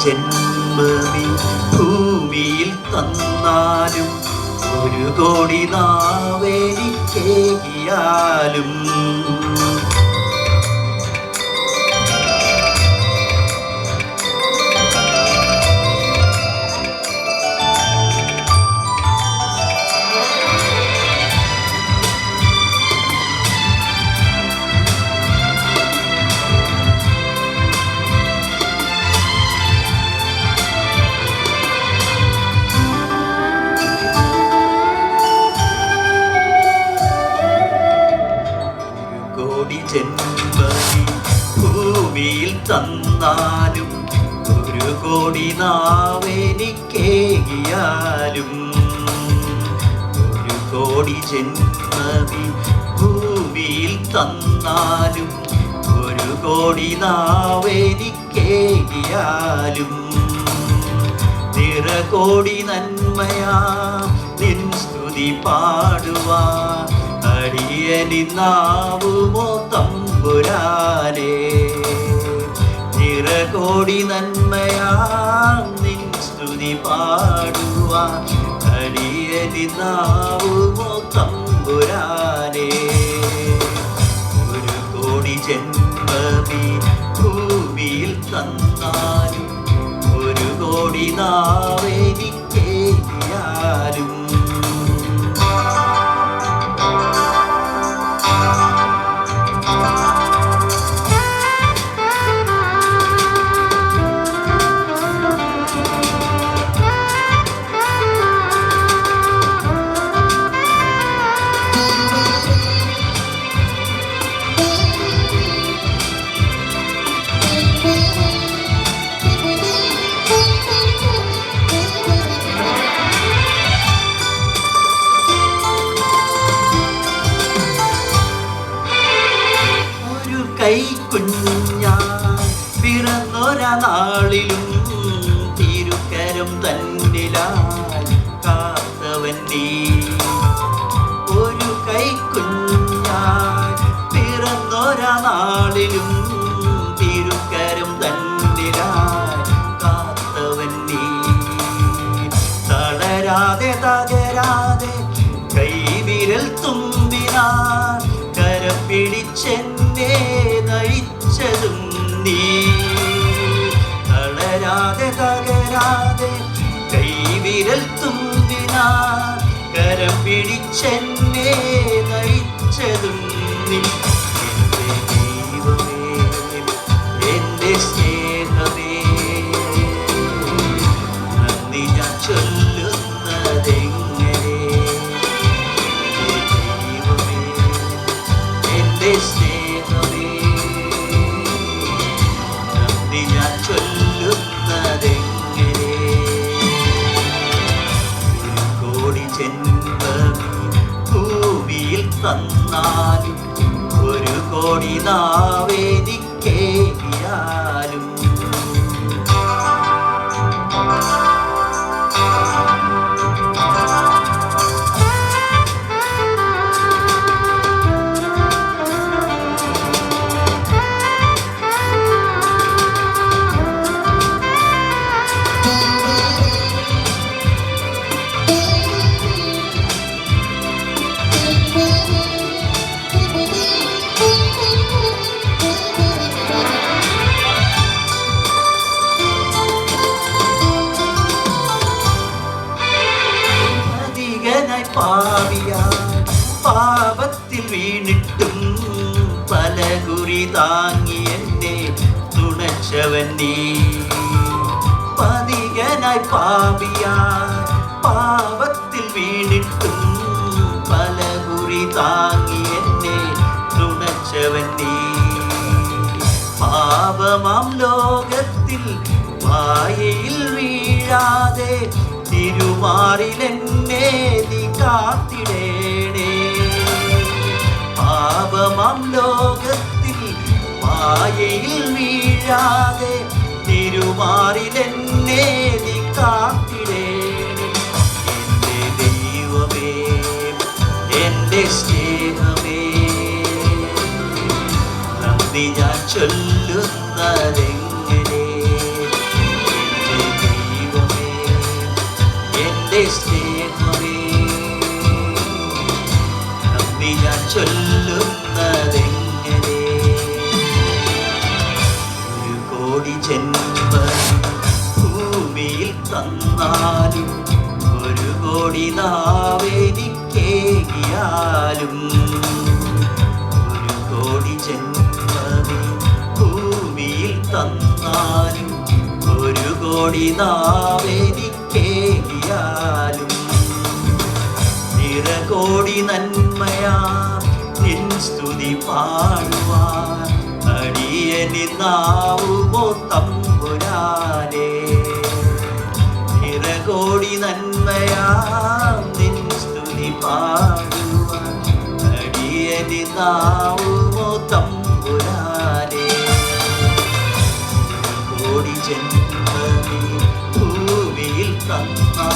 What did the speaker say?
ജന്മമീ ഭൂമിയിൽ തന്നാലും ഒരു കോടി നാവെനിക്കേകിയാലും ജന്മമീ ഭൂമിയിൽ തന്നാലും ഒരു കോടി നാവെനിക്കേകിയാലും ഒരു കോടി ജന്മമീ ഭൂമിയിൽ തന്നാലും ഒരു കോടി നാവെനിക്കേകിയാലും നിറകോടി നന്മയാ നിൻ സ്തുതി പാടുവാൻ അടിയനിന്നാവുമോ തമ്പുരാനേ നിറകോടി നന്മയാം നിൻ സ്തുതി പാടുവാൻ അടിയനിന്നാവുമോ തമ്പുരാനേ ഒരു കോടി ജന്മമീ ഭൂമിയിൽ തന്നാലും ഒരു കോടി നാവെനിക്കേകിയാലും കൈക്കുഞ്ഞാൻ പിറന്നൊരാ നാളിലും തിരുക്കരം തന്നിലായി കാത്തവൻ നീ ഒരു കൈക്കുഞ്ഞാൻ പിറന്നൊരാ നാളിലും തിരുക്കരം തന്നിലായി കാത്തവൻ നീ തളരാതെ തകരാതെ കൈവിരൽ തുമ്പിനാൻ കരം പിടിച്ചെന്നെ നയിച്ചതും നീ തളരാതെ തകരാതെ കൈവിരൽ തുമ്പിനാൻ കരം പിടിച്ചെന്നെ നയിച്ചതും നീ എൻ്റെ ദൈവമേ എൻ്റെ സ്നേഹമേ നന്ദി ഞാൻ ചൊല്ലുന്നതെങ്ങനെ സ്നേഹമേ നന്ദി ഞാൻ ചൊല്ലുന്നതെങ്ങനെ ഒരു കോടി ജന്മമീ ഭൂമിയിൽ തന്നാലും ഒരു കോടി നാവെനിക്കേകിയാലും പാവിയാൻ പാപത്തിൽ വീണിട്ടും പല കുറി താങ്ങി എന്നെ തുണച്ചവൻ നീ പതികനായി പാപിയാൻ പാപത്തിൽ വീണിട്ടും പല കുറി താങ്ങി എന്നെ തുണച്ചവൻ നീ പാപമാം ലോകത്തിൽ മായയിൽ വീഴാതെ തിരുമാറിലെന്നെ നീ കാത്തിടേണേ പാപമാം ലോകത്തിൽ മായയിൽ വീഴാതെ തിരുമാറിലെന്നെ നീ കാത്തിടേണേ എൻ്റെ ദൈവമേ എൻ്റെ സ്നേഹമേ നന്ദി ഞാൻ ചൊല്ലുന്നതെങ്ങനെ എൻ്റെ സ്നേഹമേ. നന്ദി ഞാൻ ചൊല്ലുന്നതെങ്ങനെ? ഒരു കോടി ജന്മം ഭൂമിയിൽ തന്നാലും ഒരു കോടി നാവെനിക്കേകിയാലും ഒരു കോടി ജന്മമേ ഭൂമിയിൽ തന്നാലും ഒരു കോടി നാവെനിക്കേകിയാലും നിറകോടി നന്മയാ നിൻ സ്തുതി പാടുവാൻ അടിയനി നാവുമോ തമ്പുരാനേ. നിറകോടി നന്മയാ നിൻ സ്തുതി പാടുവാൻ അടിയനി നാവുമോ തമ്പുരാനേ. കോടി ജന്മമേ ഭൂമിയിൽ തന്നാ